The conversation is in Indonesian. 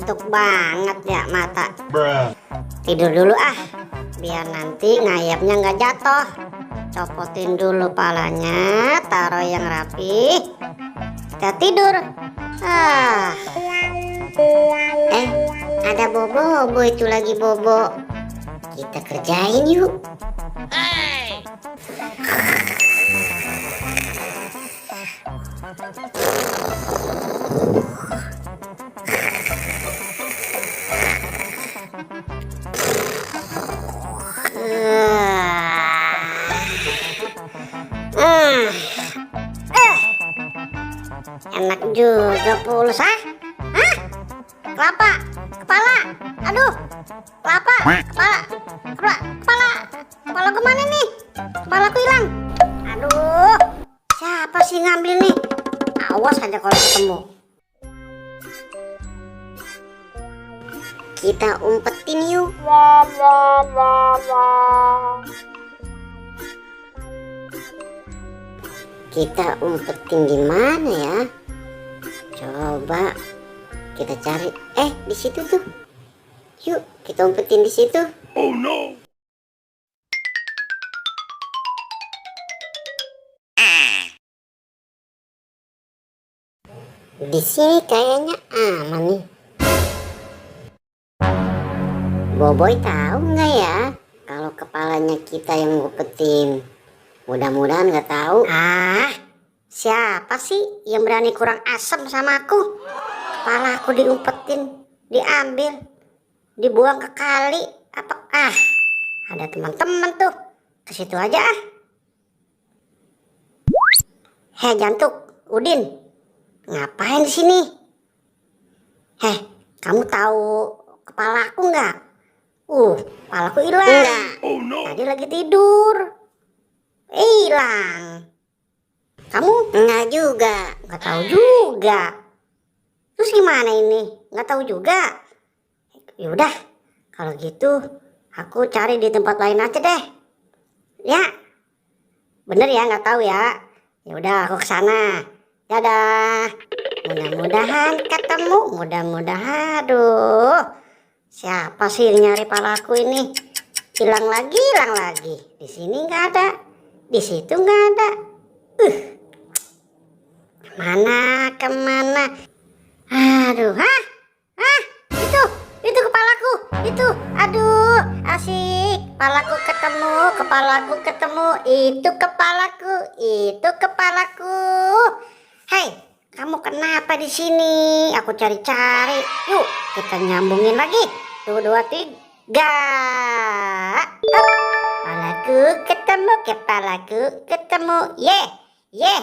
ngantuk banget ya mata. Tidur dulu ah, biar nanti ngayapnya nggak jatuh. Copotin dulu palanya, taruh yang rapi. Kita tidur. Ada bobo itu lagi bobo. Kita kerjain yuk. Enak juga pulsa. Kelapa, kepala, aduh, kelapa, kepala kemana nih? Kepalaku hilang. Aduh, siapa sih ngambil nih? Awas aja kalau ketemu. Kita umpetin yuk. Kita umpetin di mana ya? Coba kita cari. Di situ tuh. Yuk, kita umpetin di situ. Oh no. Di sini kayaknya aman nih. Boboy tahu nggak ya kalau kepalanya kita yang ngumpetin? Mudah-mudahan nggak tahu. Siapa sih yang berani kurang asem sama aku? Kepala aku diumpetin, diambil, dibuang ke kali. Ada teman-teman tuh, ke situ aja ah. Jantuk, Udin, ngapain di sini? Kamu tahu kepala aku nggak? Kepalaku hilang. Oh no. Tadi lagi tidur, hilang. Kamu nggak juga, nggak tahu juga. Terus gimana ini? Nggak tahu juga. Yaudah, kalau gitu aku cari di tempat lain aja deh. Ya, bener ya nggak tahu ya. Yaudah aku kesana. Dadah. Mudah-mudahan ketemu. Mudah-mudahan. Aduh, siapa sih yang nyari palaku ini? Hilang lagi. Di sini nggak ada. Di situ nggak ada. Kemana? Aduh, itu kepalaku, itu, aduh, asik, kepalaku ketemu, itu kepalaku. Hei, kamu kenapa di sini? Aku cari-cari, yuk kita nyambungin lagi, 1, 2, 3, kepalaku ketemu, ye.